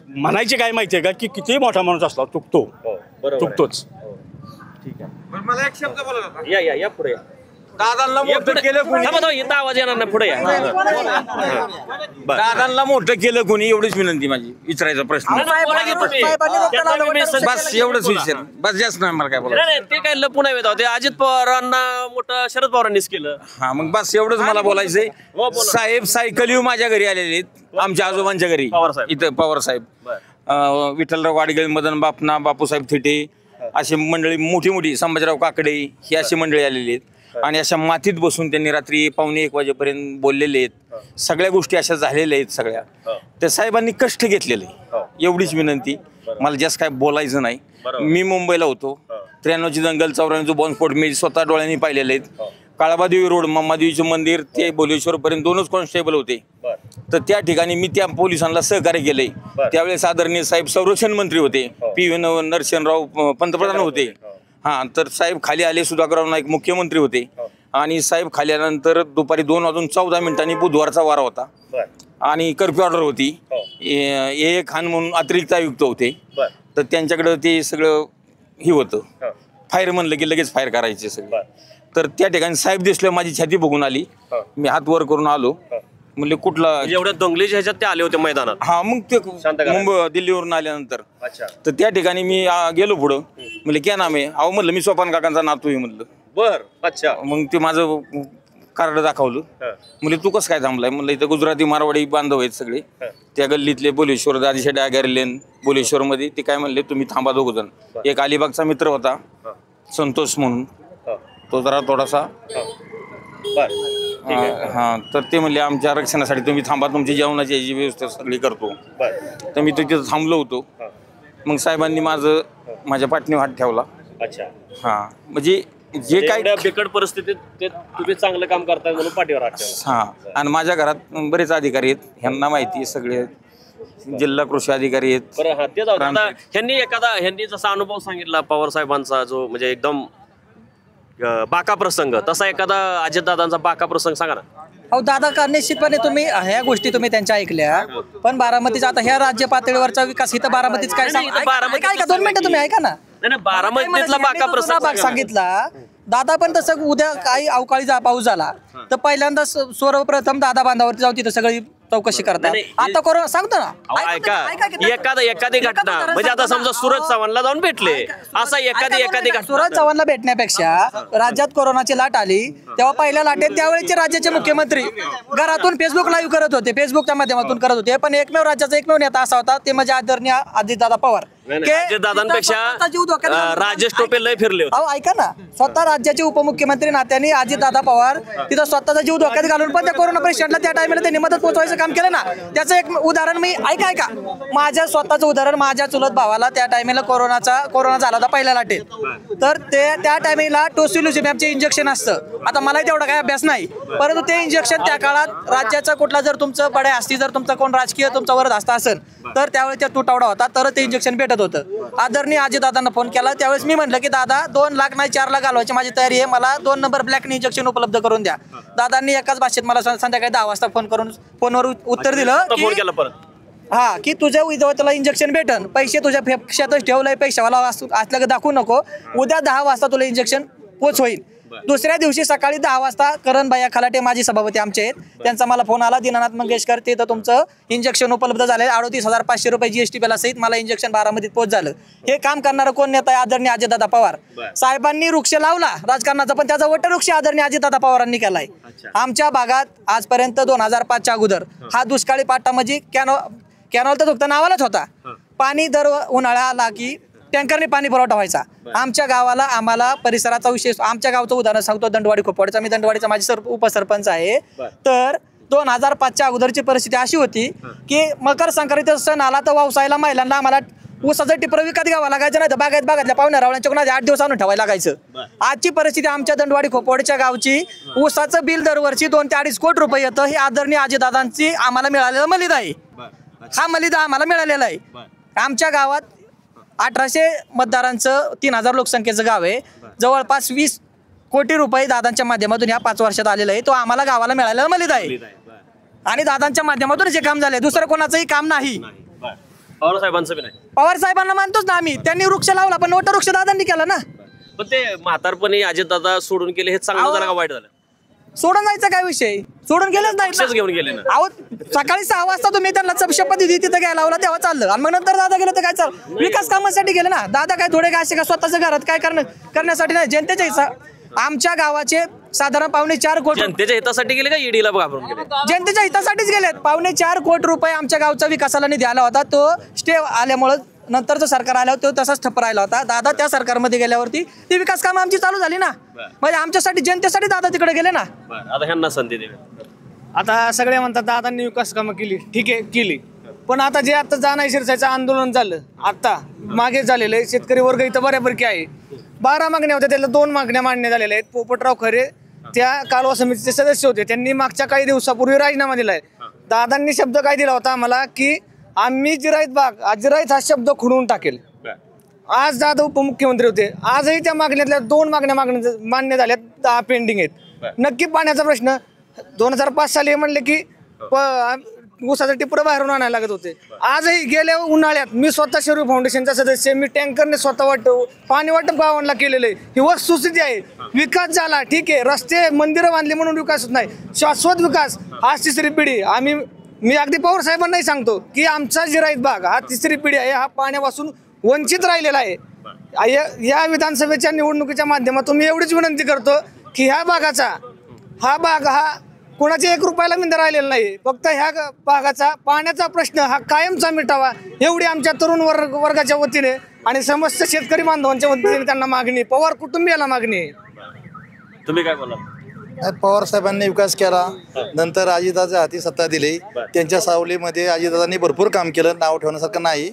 म्हणायचे काय माहितीये का की कितीही मोठा माणूस असला चुकतोच. ठीक आहे मला एक शब्द बोला या पुढे दादांना मोठं केलं कोणी इथं आवाज येणार नाही पुढे या. दादांना मोठं केलं कोणी एवढीच विनंती माझी विचारायचा प्रश्न बस एवढंच विचार बस जास्त नाही मला काय बोला ते काय लपून होते अजित पवारांना मोठं शरद पवारांनीच केलं. हा मग बस एवढंच मला बोलायचंय. साहेब सायकल येऊ माझ्या घरी आलेले आहेत आमच्या आजोबांच्या घरी इथं पवार साहेब विठ्ठलराव वाडगळे मदन बापना बापूसाहेब थिटे अशी मंडळी मोठी संभाजीराव काकडे ही अशी मंडळी आलेली आहेत आणि अशा मातीत बसून त्यांनी रात्री 1:45 वाजेपर्यंत बोललेले आहेत. सगळ्या गोष्टी अशा झालेल्या आहेत सगळ्या त्या साहेबांनी कष्ट घेतलेले एवढीच विनंती मला जास्त काय बोलायचं नाही. मी मुंबईला होतो 93ची दंगल 94 बॉम्बस्फोट मी स्वतः डोळ्यांनी पाहिलेले आहेत. काळाबादेवी रोड मम्मादेवीचे मंदिर ते बोलेश्वर पर्यंत 2च कॉन्स्टेबल होते तर त्या ठिकाणी मी त्या पोलिसांना सहकार्य केलंय. त्यावेळेस आदरणीय साहेब संरक्षण मंत्री होते पी नरसिंहराव पंतप्रधान होते. हा तर साहेब खाली आले सुधाकरराव नाईक मुख्यमंत्री होते आणि साहेब खाली आल्यानंतर दुपारी 2:14 बुधवारचा वारा होता आणि कर्फ्यू ऑर्डर होती. ए खान म्हणून अतिरिक्त आयुक्त होते तर त्यांच्याकडे ते सगळं हे होतं फायर म्हणलं की लगेच फायर करायचे सगळे. तर त्या ठिकाणी साहेब दिसले माझी छाती बघून आली मी हात वर करून आलो म्हणले कुठला एवढ्या दंगलीच्या ह्याच्यात ते आले होते मैदानात. हा मग ते मुंबई दिल्लीवरून आल्यानंतर तर त्या ठिकाणी मी गेलो पुढं म्हणले क्या नाम आहे अहो म्हणलं मी सोपान काकांचा नातू आहे म्हणलं. बर अच्छा. मग ते माझं कार्ड दाखवलं म्हणजे तू कसं काय थांबलाय म्हणलं इथं गुजराती मारवाडी बांधव आहेत सगळे त्या गल्लीतले बोलेश्वर दादीशेट आगारलेन बोलेश्वर मध्ये ते काय म्हणले तुम्ही थांबा 2 जण. एक अलिबागचा मित्र होता संतोष म्हणून तो जरा थोडासा हा तर ते म्हणले आमच्या आरक्षणासाठी तुम्ही थांबा तुमची जेवणाची याची व्यवस्था सगळी करतो. तर मी तिथे थांबलो होतो. मग साहेबांनी माझ्या पाठीवर हात ठेवला. हा म्हणजे जे काही बिकट परिस्थितीत तुम्ही चांगलं काम करताय म्हणून पाठीवर हात ठेवला. हा आणि माझ्या घरात बरेच अधिकारी आहेत ह्यांना माहिती सगळे जिल्हा कृषी अधिकारी आहेत. बरं हा तेच ह्यांनी जसा अनुभव सांगितला पवार साहेबांचा जो म्हणजे एकदम बाका प्रसंग तसा एखादा अजितदादांचा बाका प्रसंग सांगा ना. अहो दादा का निश्चितपणे तुम्ही ह्या गोष्टी तुम्ही त्यांच्या ऐकल्या पण बारामतीचा आता ह्या राज्य पातळीवरचा विकास इथं बारामतीच काय 2 मिनिटं तुम्ही ऐका ना. बारामतीतला बाका प्रसंग सांगितला दादा पण तसं उद्या काही अवकाळी पाऊस झाला तर पहिल्यांदा सर्वप्रथम दादा बांधावरती जाऊन तिथं सगळी चौकशी करतात. आता कोरोना सांगतो ना एखादी घटना म्हणजे आता समजा सूरज चव्हाणला जाऊन भेटले असा एखादी सूरज चव्हाणला भेटण्यापेक्षा राज्यात कोरोनाची लाट आली तेव्हा पहिल्या लाटेत त्यावेळेचे राज्याचे मुख्यमंत्री घरातून फेसबुक लाईव्ह करत होते फेसबुकच्या माध्यमातून करत होते पण एकमेव राज्याचा एकमेव नेता असा होता ते म्हणजे आदरणीय अजितदादा पवार दादांपेक्षा राजेश टोपे लय फिरले होते. अहो ऐका ना, स्वतः राज्याचे उपमुख्यमंत्री नात्याने अजितदादा पवार तिथं स्वतःचा जीव धोक्यात घालून पण त्या कोरोना पेशंटला त्या टाइमला त्यांनी मदत पोहोचवायचं काम केलं ना. त्याचं एक उदाहरण मी ऐका माझ्या स्वतःचं उदाहरण, माझ्या चुलत भावाला त्या टाइमला कोरोना झाला होता पहिल्या लाटेत. तर ते त्या टाइमला टोसिलुझुमॅबचे इंजेक्शन असतं. आता मला तेवढा काही अभ्यास नाही, परंतु ते इंजेक्शन त्या काळात राज्याचा कुठला जर तुमचं बडे असती, जर तुमचा कोण राजकीय तुमचा वरद असता असेल तर त्यावेळेस त्या तुटवडा होता, तर ते इंजेक्शन भेटत होतं. आदरणीय अजितदादांना फोन केला, त्यावेळेस मी म्हटलं की दादा 2 लाख नाही 4 लाख घालवायची माझी तयारी आहे, मला 2 नंबर ब्लॅक इंजेक्शन उपलब्ध करून द्या. दादांनी एकाच भाषेत मला संध्याकाळी 10 वाजता फोन करून फोनवर उत्तर दिलं फोन केला परत की तुझ्या तुला इंजेक्शन भेटन, पैसे तुझ्या फेक्षातच ठेवलंय, पैशावाला असल्या दाखवू नको, उद्या 10 वाजता तुला इंजेक्शन पोच होईल. दुसऱ्या दिवशी सकाळी 10 वाजता करणबाई खलाटे माजी सभापती आमचे आहेत, त्यांचा मला फोन आला, दीनानाथ मंगेशकर ते तर तुमचं इंजेक्शन उपलब्ध झाले, 38,500 रुपये GST बिला सहित मला इंजेक्शन बारामतीत पोच झालं. हे काम करणारं कोण नेता आहे? आदरणीय अजितदादा पवार साहेबांनी वृक्ष लावला राजकारणाचा, पण त्याचा वटवृक्ष आदरणीय अजितदादा पवारांनी केलाय. आमच्या भागात आजपर्यंत 2005च्या अगोदर हा दुष्काळी पाटा म्हणजे कॅनॉल तर फक्त नावालाच होता. पाणी दर उन्हाळा आला की टँकरने पाणी पुरवठा व्हायचा. आमच्या गावाला आम्हाला परिसराचा विषय, आमच्या गावचं उदाहरण सांगतो, दंडवाडी खोपवाडचा, मी दंडवाडीचा माझी उपसरपंच आहे. तर 2005च्या अगोदरची परिस्थिती अशी होती की मकर संक्रांतीचा सण आला तर व्यवसायाला महिलांना आम्हाला ऊसाचं टिपर विकत घ्यावं लागायचं, नाही तर भागातल्या पाहुण्या रावळ्यांच्या कोणाच्या 8 दिवस आणून ठेवायला लागायचं. आजची परिस्थिती आमच्या दंडवाडी खोपवाडच्या गावची, ऊसाचं बिल दरवर्षी 2 ते 2.5 कोटी रुपये येतं. हे आदरणीय अजितदादांची आम्हाला मिळालेलं मलिदा आहे. हा मलिदा आम्हाला मिळालेला आहे. आमच्या गावात 1800 मतदारांचं 3000 लोकसंख्येचं गाव आहे. जवळपास 20 कोटी रुपये दादांच्या माध्यमातून या 5 वर्षात आलेलं आहे. तो आम्हाला गावाला मिळालेला मलिदा आहे आणि दादांच्या माध्यमातून जे काम झाले, दुसरं कोणाचंही काम नाही. पवार साहेबांचं बी नाही. पवार साहेबांना मानतोच ना आम्ही, त्यांनी वृक्ष लावला पण वटवृक्ष दादांनी केला ना. पण ते म्हातारपणी अजितदादा सोडून गेले, हे चांगलं झालं का वाईट झालं? सोडून जायचा काय विषय, सोडून गेलेच नाही. घेऊन गेले ना. अहो सकाळी 6 वाजता तुम्ही त्यांना शपथविधी तिथे घ्यायला लावला तेव्हा चाललं, आणि मग नंतर दादा गेले तर काय चाललं? विकास कामासाठी गेले ना दादा. काय थोडे काय असे का स्वतःच्या घरात काय करण्यासाठी नाही, जनतेच्या आमच्या गावाचे साधारण 4.25 कोटी जनतेच्या हितासाठी गेले का ईडीला घाबरून गेले? जनतेच्या हितासाठीच गेलेत. 4.25 कोटी रुपये आमच्या गावचा विकासाला निधी आला होता, तो स्टे आल्यामुळे नंतरचं सरकार आल्यावर तो तसाच ठप्प राहिला होता. दादा त्या सरकारमध्ये गेल्यावरती ती विकास कामं आमची चालू झाली ना. म्हणजे आमच्यासाठी जनतेसाठी दादा तिकडे गेले ना. आता ह्यांना संधी दे. आता सगळे म्हणतात दादांनी विकास कामं केली, ठीक आहे केली, पण आता जे आता जाणाय शिरसायचं आंदोलन झालं, आता मागे झालेलं आहे, शेतकरी वर्ग इथं बऱ्यापैकी आहे. 12 मागण्या होत्या, त्याला 2 मागण्या मांडण्यात आलेल्या आहेत. पोपटराव खरे त्या कालवा समितीचे सदस्य होते, त्यांनी मागच्या काही दिवसापूर्वी राजीनामा दिलाय. दादांनी शब्द काय दिला होता आम्हाला की आम्ही जिरायत हा शब्द खुडून टाकेल. आज दादा उपमुख्यमंत्री होते, आजही त्या मागण्यातल्या 2 मागण्या मान्य झाल्यात, 10 पेंडिंग आहेत. नक्की पाण्याचा प्रश्न 2005 साली म्हणले की ऊसाचं टिपर बाहेरून आणायला लागत होते. आजही गेल्या उन्हाळ्यात मी स्वतः शरीर फाउंडेशनचा सदस्य, मी टँकरने स्वतः पाणी वाटप गावांना केलेलं आहे. ही वस्तुस्थिती आहे. विकास झाला ठीक आहे, रस्ते मंदिरं बांधली म्हणून विकास होत नाही, शाश्वत विकास. आज 3री पिढी मी अगदी पवार साहेबांनाही सांगतो की आमचा जिरायत भाग हा 3री पिढी आहे, हा पाण्यापासून वंचित राहिलेला आहे. या विधानसभेच्या निवडणुकीच्या माध्यमातून मी एवढीच विनंती करतो की ह्या भागाचा भाग कोणाच्या 1 रुपयाला मिंदा राहिलेला नाही. फक्त ह्या भागाचा पाण्याचा प्रश्न हा कायमचा मिटावा, एवढी आमच्या तरुण वर्गाच्या वतीने आणि समस्त शेतकरी बांधवांच्या वतीने त्यांना मागणी, पवार कुटुंबियाला मागणी. तुम्ही काय बोला? पवार साहेबांनी विकास केला, नंतर अजितदादाच्या हाती सत्ता दिली, त्यांच्या सावलीमध्ये अजितदादांनी भरपूर काम केलं, नाव ठेवण्यासारखं नाही.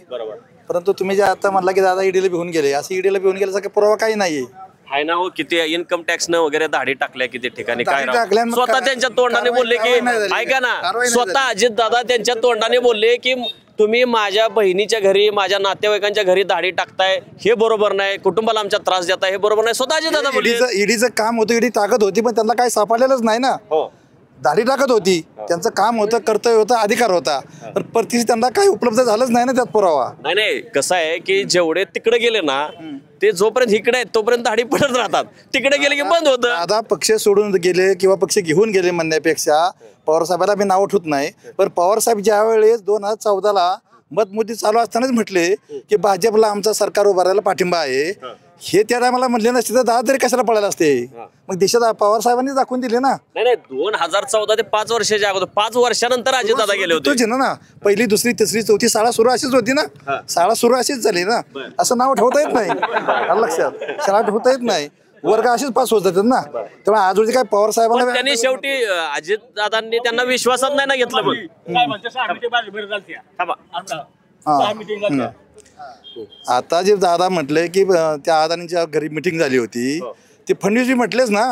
परंतु तुम्ही जे आता म्हणला की दादा ईडीला भिवून गेले, असं ईडीला भिवून गेल्यासारखं पुरावा काही नाहीये. आहे ना हो, किती इन्कम टॅक्स न वगैरे दाढी टाकल्या किती ठिकाणी. काय स्वतः त्यांच्या तोंडाने बोलले की ऐका ना, स्वतः अजित दादा त्यांच्या तोंडाने बोलले की तुम्ही माझ्या बहिणीच्या घरी, माझ्या नातेवाईकांच्या घरी दाढी टाकताय, हे बरोबर नाही, कुटुंबाला आमच्या त्रास देताय, हे बरोबर नाही. स्वतः अजित दादा बोलले. ईडीचं काम होतं, ईडी ताकद होती, पण त्यांना काही सापडलेलंच नाही ना. दाढी टाकत होती, त्यांचं काम होतं, कर्तव्य होतं, अधिकार होता, पण परिस्थिती त्यांना काही उपलब्ध झालंच नाही ना त्यात पुरावा. नाही कसं आहे की जेवढे तिकडे गेले ना ते जोपर्यंत इकडे आहेत तोपर्यंत दाढी पडत राहतात, तिकडे गेले की बंद होतं. आता पक्ष सोडून गेले किंवा पक्ष घेऊन गेले म्हणण्यापेक्षा पवार साहेबांना मी नाव ठेवत नाही, पण पवार साहेब ज्या वेळेस 2014ला मतमोदी चालू असतानाच म्हटले की भाजपला आमचा सरकार उभारायला पाठिंबा आहे, हे त्या टायमाला म्हटले नसते तर दादा तरी कशाला पळायला असते. मग देशात पवार साहेबांनी दाखवून दिले ना. नाही 2014 ते 5 वर्षाच्या अगोदर 5 वर्षानंतर अजितदादा गेले होते. तोच ना पहिली दुसरी तिसरी चौथी शाळा सुरू अशीच होती ना. शाळा सुरू अशीच झाली ना. असं नाव ठेवता येत नाही. लक्षात शाळा ठेवता येत नाही. वर्ग असेच पास होत जातात ना. तेव्हा आज रोजी काय पवार साहेबांना त्यांनी शेवटी अजितदादांनी त्यांना विश्वासात नाही ना घेतलं. आता जे दादा म्हटले की त्या अदानीच्या घरी मिटिंग झाली होती. ते फडणवीस म्हटलेच ना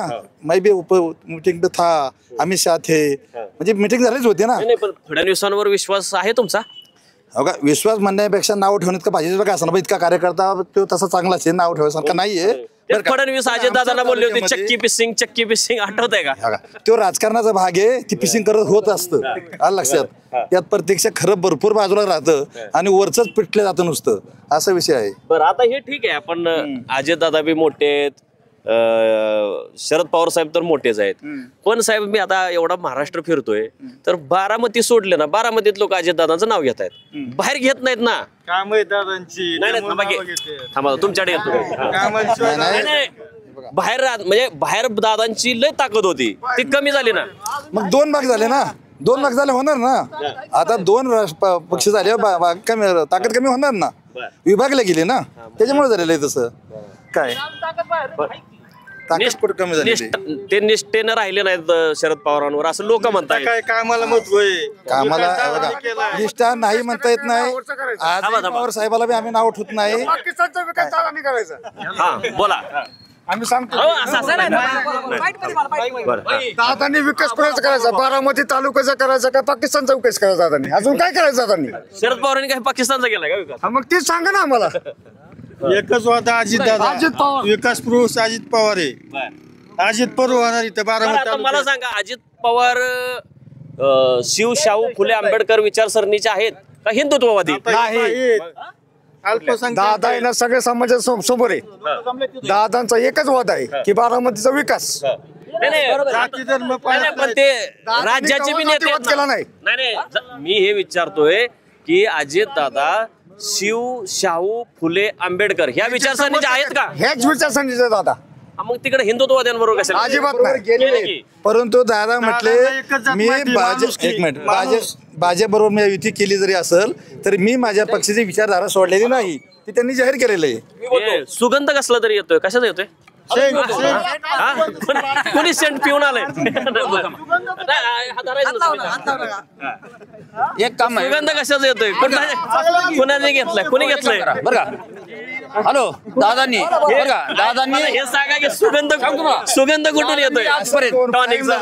मै बी मीटिंग पे था अमित शाह थे म्हणजे मिटिंग झालीच होती ना. पण फडणवीसांवर विश्वास आहे तुमचा? हो का विश्वास म्हणण्यापेक्षा नाव ठेवण्यात का पाहिजे काय असणार. इतका कार्यकर्ता तो तसा चांगला असेल नाव ठेवायसारखा नाहीये. फडणवीस अजितदादांना बोलले होते चक्की पिसिंग आठवत आहे का? तो राजकारणाचा भाग आहे. ती पिसिंग करत होत असतं लक्षात. त्यात प्रत्यक्ष खरं भरपूर बाजूला राहतं आणि वरचंच पिटलं जातं नुसतं असा विषय आहे. बरं आता हे ठीक आहे. आपण अजितदादा बी मोठे आहेत, शरद पवार साहेब तर मोठेच आहेत. पण साहेब मी आता एवढा महाराष्ट्र फिरतोय तर बारामती सोडले ना, बारामतीत लोक अजितदादांचं नाव घेत आहेत, बाहेर घेत नाहीत ना. थांबा तुमच्याकडे येतो. बाहेर दादांची लय ताकद होती ती कमी झाली ना. मग 2 भाग झाले ना. 2 भाग झाले होणार ना. आता 2 पक्ष झाले कमी ताकद कमी होणार ना. विभागले गेले ना त्याच्यामुळे झालेलं आहे तसं. काय ताकद कमी झाली ते निष्ठेनं राहिले नाहीत शरद पवारांवर असं लोक म्हणतात. काय कामाला महत्व आहे. कामाला निष्ठा नाही म्हणता येत नाही. आज पवार साहेबाला बी आम्ही नाव ठेवत नाही. बोला आम्ही सांगतो दादांनी विकास कोणाचा करायचा, बारामती तालुक्याचा करायचा का पाकिस्तानचा विकास करायचा दादांनी, अजून काय करायचं दादांनी? शरद पवारांनी काय पाकिस्तानचा केला का विकास? मग तेच सांगा ना आम्हाला. एकच होता अजित दादा विकास पुरुष अजित पवार आहे. अजित पवार होणार इथं बारामती. मला सांगा अजित पवार शिव शाहू फुले आंबेडकर विचारसरणीचे आहेत का हिंदुत्ववादी? नाही. दादा आहे ना सगळ्या समाजाच्या समोर आहे. दादांचा एकच वाद आहे की बारामतीचा विकास. पण ते राज्याचे बी नेते केला नाही. मी हे विचारतोय की अजित दादा शिव शाहू फुले आंबेडकर ह्या विचारसरणीचे आहेत का? ह्याच विचारसरणीचे दादा. मग तिकडे हिंदुत्ववाद्यांबरोबर कशाला? अजिबात नाही. परंतु दादा म्हटले मी भाजप बरोबर मी युती केली जरी असेल तरी मी माझ्या पक्षाची विचारधारा सोडलेली नाही ती त्यांनी जाहीर केलेलं आहे. सुगंध कसला तरी येतोय, कशाचा येतोय? कोणी सेंट पिऊन आलंय? एक काम आहे. सुगंध कशाचा येतोय? कोणाने घेतलाय? कोणी घेतलंय बरं का? हॅलो दादांनी बरं का दादांनी हे सांगा की सुगंध कुठून येतोय टॉनिकचा?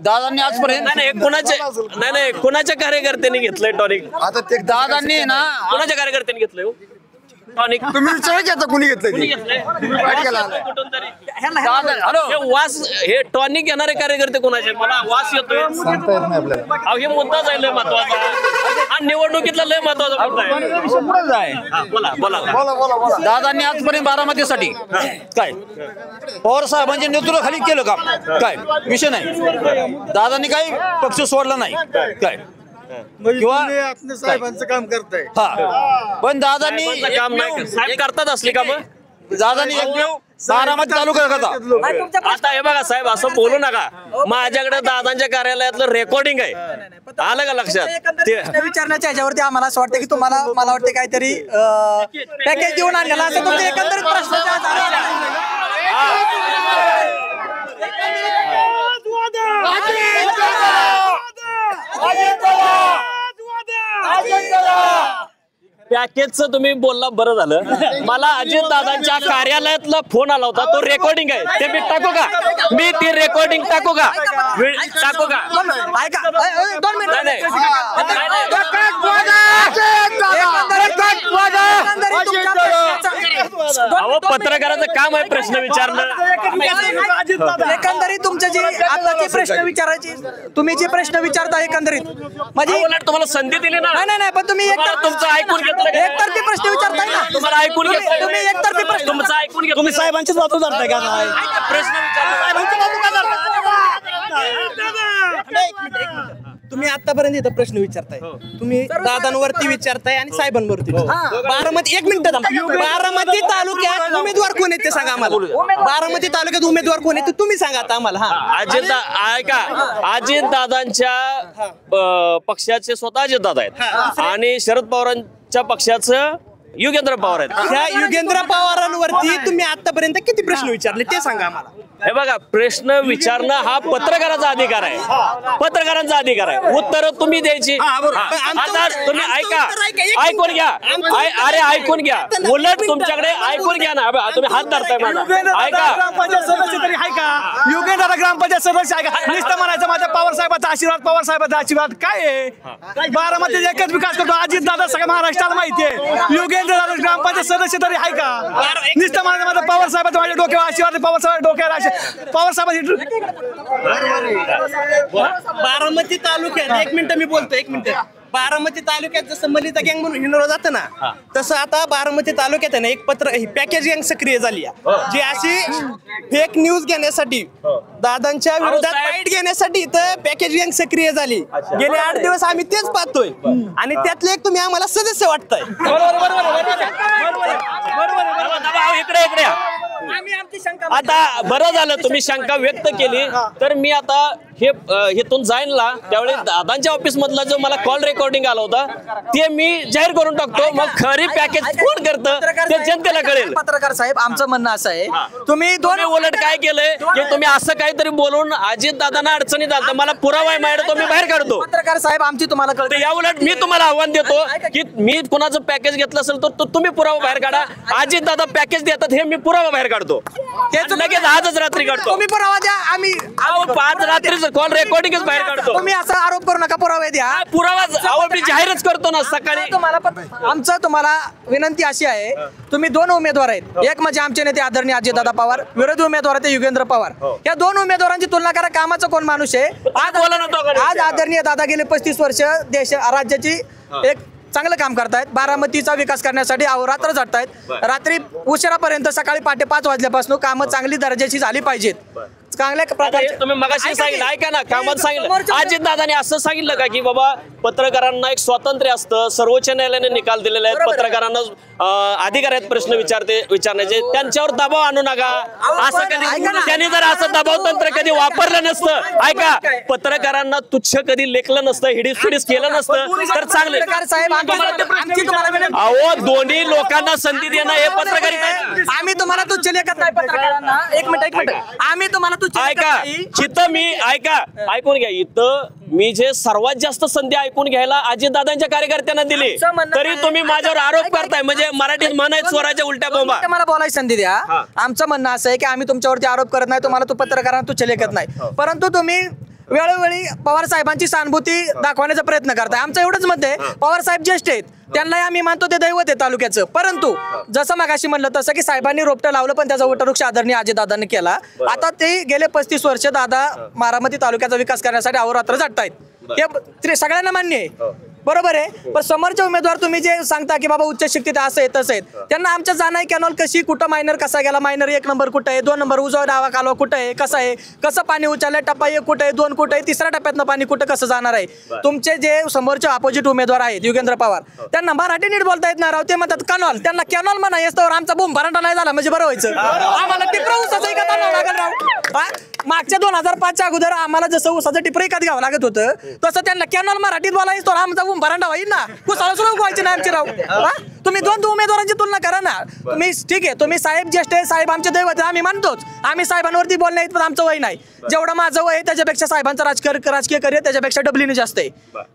दादांनी आजपर्यंत नाही कोणाच्या कार्यकर्त्यांनी घेतलंय टॉनिक? आता ते दादांनी ना कोणाच्या कार्यकर्त्यांनी घेतलंय टॉनिक? तुम्ही विचार की आता कुणी घेतलंय? वास हे टॉनिक घेणारे कार्यकर्ते कोणाचे? मला वास येतोय. हे मुद्दा जाईल महत्वाचा हा निवडणुकीतला लय महत्वाचा मुद्दा आहे. बोला. दादांनी आजपर्यंत बारामतीसाठी काय पवार साहेबांच्या नेतृत्वाखाली केलं काम काय विषय नाही. दादांनी काही पक्ष सोडला नाही काय किंवा साहेबांचं काम करताय. हा पण दादांनी काम नाही साहेब करतात असली काम. दादांनी एकमेव बारामती तालुका करता. आता हे बघा साहेब असं बोलू नका. माझ्याकडे दादांच्या कार्यालयातलं रेकॉर्डिंग आहे, आलं का लक्षात? विचारण्याच्या ह्याच्यावरती आम्हाला असं वाटतं की तुम्हाला मला वाटतं काहीतरी पॅकेज देऊन आणलेला असं तुमचे एकंदरीत प्रश्न पॅकेजचं तुम्ही बोलला बरं झालं. मला अजित दादांच्या कार्यालयातला फोन आला होता, तो रेकॉर्डिंग आहे. ते मी टाकू का? मी ती रेकॉर्डिंग टाकू का? टाकू का? अहो पत्रकाराचं काम आहे प्रश्न विचारणं. एकंदरीत तुमच्या जी आताची प्रश्न विचारायची तुम्ही जे प्रश्न विचारता एकंदरीत म्हणजे तुम्हाला संधी दिली ना. नाही पण तुम्ही तुमचं ऐकून घेतलं. एकतर्फी प्रश्न विचारताय ना. तुम्हाला ऐकून घेतलं. तुम्ही एकतर्फी प्रश्न तुमचं ऐकून घेतलं. तुम्ही साहेबांचीच बाजू धरताय का? प्रश्न विचारला. तुम्ही आतापर्यंत इथं प्रश्न विचारताय, तुम्ही दादांवरती विचारताय आणि साहेबांवरती. बारामती, एक मिनिट बारामती तालुक्यात उमेदवार कोण आहेत ते सांगा आम्हाला. बारामती तालुक्यात उमेदवार कोण आहेत ते तुम्ही सांगा आता आम्हाला. अजित दादांच्या पक्षाचे स्वतः अजित दादा आहेत आणि शरद पवारांच्या पक्षाचं युगेंद्र पवार आहेत. ह्या युगेंद्र पवारांवरती तुम्ही आतापर्यंत किती प्रश्न विचारले ते सांगा आम्हाला. हे बघा, प्रश्न विचारणं हा पत्रकाराचा अधिकार आहे, पत्रकारांचा अधिकार आहे. उत्तर तुम्ही द्यायची. आता तुम्ही ऐकून घ्या. अरे ऐकून घ्या, उलट तुमच्याकडे ऐकून घ्या ना. तुम्ही हात धरताय माझा. ऐका, सदस्य तरी आहे का? युगेंद्र ग्रामपंचायत सदस्य आहे का? नुसतं म्हणायचं माझ्या पवार साहेबांचा आशीर्वाद, पवार साहेबांचा आशीर्वाद काय आहे? बारामतीचा एकच विकास करतो अजित दादा, सगळ्या महाराष्ट्राला माहिती आहे. युगेंद्र दादा ग्रामपंचायत सदस्य तरी आहे का? नुसतं म्हणायचं माझा पवार साहेबांचा माझ्या डोक्यावर आशीर्वाद, पवार साहेब डोक्यावर पवार साहेब. बारामती तालुक्यात, एक मिनिट मी बोलतो, एक मिनिट. बारामती तालुक्यात जसं मलिता गँग म्हणून हिंडवलं जातं ना, तसं आता बारामती तालुक्यात आहे ना एक पॅकेज गँग सक्रिय झाली आहे, जी अशी फेक न्यूज घेण्यासाठी, दादांच्या विरोधात फाईट घेण्यासाठी इथं पॅकेज गँग सक्रिय झाली. गेले 8 दिवस आम्ही तेच पाहतोय आणि त्यातले एक तुम्ही आम्हाला सदस्य वाटताय. इकडे इकडे आता बरं झालं तुम्ही शंका व्यक्त केली, तर मी आता हे इथून जाईन ना त्यावेळी दादांच्या ऑफिस मधला जो मला कॉल रेकॉर्डिंग आला होता ते मी जाहीर करून टाकतो. मग खरी पॅकेज कोण करतं ते जनतेला कळेल. पत्रकार साहेब, आमचं म्हणणं असं आहे, तुम्ही दोन उलट काय केलंय की तुम्ही असं काहीतरी बोलून अजित दादांना अडचणीत आलं, मला पुरावा आहे माझ्याकडे, तो मी बाहेर काढतो. पत्रकार साहेब, आमची तुम्हाला कळतं. या उलट मी तुम्हाला आव्हान देतो की मी कुणाचं पॅकेज घेतलं असेल तर तुम्ही पुरावा बाहेर काढा. अजित दादा पॅकेज देतात हे मी पुरावा बाहेर काढतो, लगेच आजच रात्री काढतो. तुम्ही पुरावा द्या. आम्ही 5 रात्रीच कॉल रेकॉर्डिंगच बाहेर काढतो. तुम्ही असा आरोप करू नका, पुरावे द्या. पुरावा मी जाहीरच करतो ना सकाळी. आमचं तुम्हाला विनंती अशी आहे, तुम्ही 2 उमेदवार आहेत, एक म्हणजे आमचे नेते आदरणीय अजितदादा पवार, विरोधी उमेदवार ते युगेंद्र पवार. या 2 उमेदवारांची तुलना करा. कामाचा कोण माणूस आहे? आज आदरणीय दादा गेले 35 वर्ष राज्याची एक चांगलं काम करतायत. बारामतीचा विकास करण्यासाठी अहोरात्र झटतायत. रात्री उशिरापर्यंत, सकाळी पहाटे 5 वाजल्यापासून कामं चांगली दर्जाची झाली पाहिजेत. चांगल्या प्रकारे तुम्ही मगाशी सांगितलं, ऐका ना, कामात सांगितलं. अजित दादाने असं सांगितलं का की बाबा पत्रकारांना एक स्वातंत्र्य असतं, सर्वोच्च न्यायालयाने निकाल दिलेले आहेत, पत्रकारांना अधिकार आहेत प्रश्न विचारण्याचे, त्यांच्यावर दबाव आणू नका. असं कधी त्यांनी जर असं दबाव तंत्र कधी वापरलं नसतं, ऐका, पत्रकारांना तुच्छ कधी लेखलं नसतं, हिडीस केलं नसतं तर चांगले. अहो, दोन्ही लोकांना संधी देणं हे पत्रकारिता. आम्ही तुम्हाला तुच्छ लेखत नाही पत्रकारांना. एक मिनिट आम्ही तुम्हाला ऐका, इथं मी ऐकून घ्या, इथं मी जे सर्वात जास्त संधी ऐकून घ्यायला अजित दादांच्या कार्यकर्त्यांना दिली, तरी तुम्ही माझ्यावर आरोप करताय. म्हणजे मराठीत म्हणायचं स्वराच्या उलट्या बोंबा. मला बोलायची संधी द्या. आमचं म्हणणं असं आहे की आम्ही तुमच्यावरती आरोप करत नाही, तुम्हाला पत्रकारांना तुच्छ लेखत नाही, परंतु तुम्ही वेळोवेळी पवार साहेबांची सहानुभूती दाखवण्याचा प्रयत्न करताय. आमचं एवढंच मत आहे, पवार साहेब ज्येष्ठ आहेत, त्यांनाही आम्ही मानतो, ते दैवत आहे तालुक्याचं. परंतु जसं मगाशी म्हणलं तसं की साहेबांनी रोपटं लावलं, पण त्याचा वटवृक्ष आदरणीय अजितदादांनी केला. आता ते गेले 35 वर्ष दादा बारामती तालुक्याचा विकास करण्यासाठी अहोरात्र झटतायत. हे सगळ्यांना मान्य आहे, बरोबर आहे. पण समोरचे उमेदवार तुम्ही जे सांगता की बाबा उच्च शिक्षित असं आहे तसं आहेत, त्यांना आमच्या जाणार कॅनॉल कशी, कुठं मायनर कसा गेला, मायनर 1 नंबर कुठं आहे, 2 नंबर उजवा डावा कालवा कुठं आहे, कसं आहे, कसं पाणी उचललंय, टप्पा 1 कुठं आहे, 2 कुठं आहे, 3ऱ्या टप्प्यातनं पाणी कुठं कसं जाणार आहे. तुमचे जे समोरचे अपोजिट उमेदवार आहेत युगेंद्र पवार, त्यांना मराठी नीट बोलता येत नाही राव. ते म्हणतात कॅनॉल, त्यांना कॅनॉल म्हणा येतो, आमचा बोंब भरांडा नाही झाला म्हणजे बरं व्हायचं. आम्हाला टिपरा ऊसाचं इकत आणावं लागेल राव. मागच्या 2005च्या अगोदर आम्हाला जसं ऊसाचं टिपरं इकत घ्यावं लागत होतं, तसं त्यांना कॅनॉल मराठीत बोलायचं, आमचा बोंब भरांडा होईल ना. व्हायचे नाही आमचे राव. तुम्ही 2 उमेदवारांची तुलना करा ना. तुम्ही ठीक आहे, तुम्ही साहेब ज्येष्ठ आहे, साहेब आमचे दैवत आहे, आम्ही मानतोच. आम्ही साहेबांवरती बोलण्या इतपत आमचं वय नाही. जेवढं माझं वय आहे त्याच्यापेक्षा साहेबांचं राजकीय करिअर त्याच्यापेक्षा डबलीने जास्त आहे.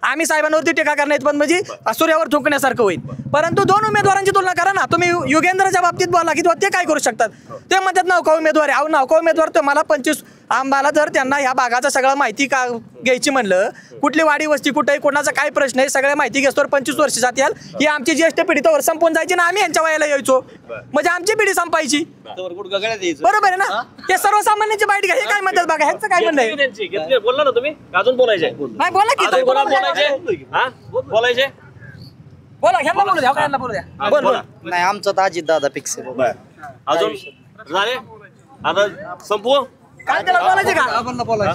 आम्ही साहेबांवरती टीका करण्या इतपत म्हणजे सूर्यावर थुंकण्यासारखं होईल. परंतु 2 उमेदवारांची तुलना करा ना. तुम्ही युगेंद्रच्या बाबतीत बोला की ते काय करू शकतात, ते म्हणतात नौका उमेदवार आहे. नौका उमेदवार तर मला 25 आम्हाला जर त्यांना ह्या भागाचा सगळं माहिती का घ्यायची म्हणलं, कुठली वाडी वस्ती कुठे आहे, कोणाचा काय प्रश्न आहे, सगळ्या माहिती घेतो 25 वर्ष जातील. ही आमची ज्येष्ठ पिढी तर संपून जायची ना, आम्ही यांच्या वयाला यायचो, म्हणजे आमची पिढी संपायची. बरोबर आहे ना. हे सर्वसामान्यांची बाईट घ्या. हे काय म्हणतात बघा, ह्यांचं काय म्हणणं आहे. बोलला ना तुम्ही, अजून बोलायचे नाही, बोला की बोलायचे, बोला, ह्यांना बोलू द्या, ह्यांना बोलू द्या. बोला. नाही, आमचं तर अजित दादा फिक्स आहे. अजून झाले, आता संपू काय त्याला बोलायचे का? बोला.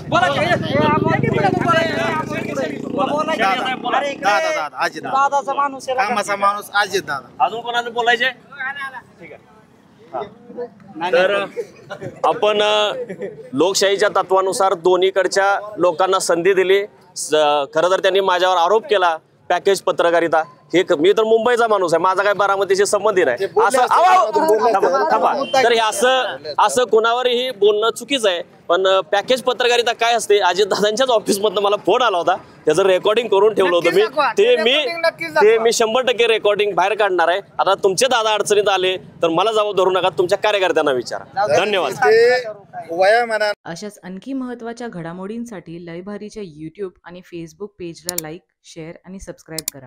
दादाचा माणूस आहे बघा. कामाचा माणूस अजित दादा. अजून कोणाला बोलायचे ठीक आहे तर आपण लोकशाहीच्या तत्वानुसार दोन्हीकडच्या लोकांना संधी दिली. खरं तर त्यांनी माझ्यावर आरोप केला पॅकेज पत्रकारिता. हे मी तर मुंबईचा माणूस आहे, माझा काय बारामतीशी संबंधी नाही. असं थांबा. तर हे असं कोणावरही बोलणं चुकीचं आहे. पण पॅकेज पत्रकारिता काय असते, अजितदादांच्याच ऑफिसमधनं मला फोन आला होता, त्याचं रेकॉर्डिंग करून ठेवलं होतं मी. ते मी 100% रेकॉर्डिंग बाहेर काढणार आहे. आता तुमचे दादा अडचणीत आले तर मला जबाब धरू नका, तुमच्या कार्यकर्त्यांना विचारा. धन्यवाद. अशाच आणखी महत्त्वाच्या घडामोडींसाठी लय भारीच्या यूट्यूब आणि फेसबुक पेजला लाईक, शेअर आणि सबस्क्राईब करा.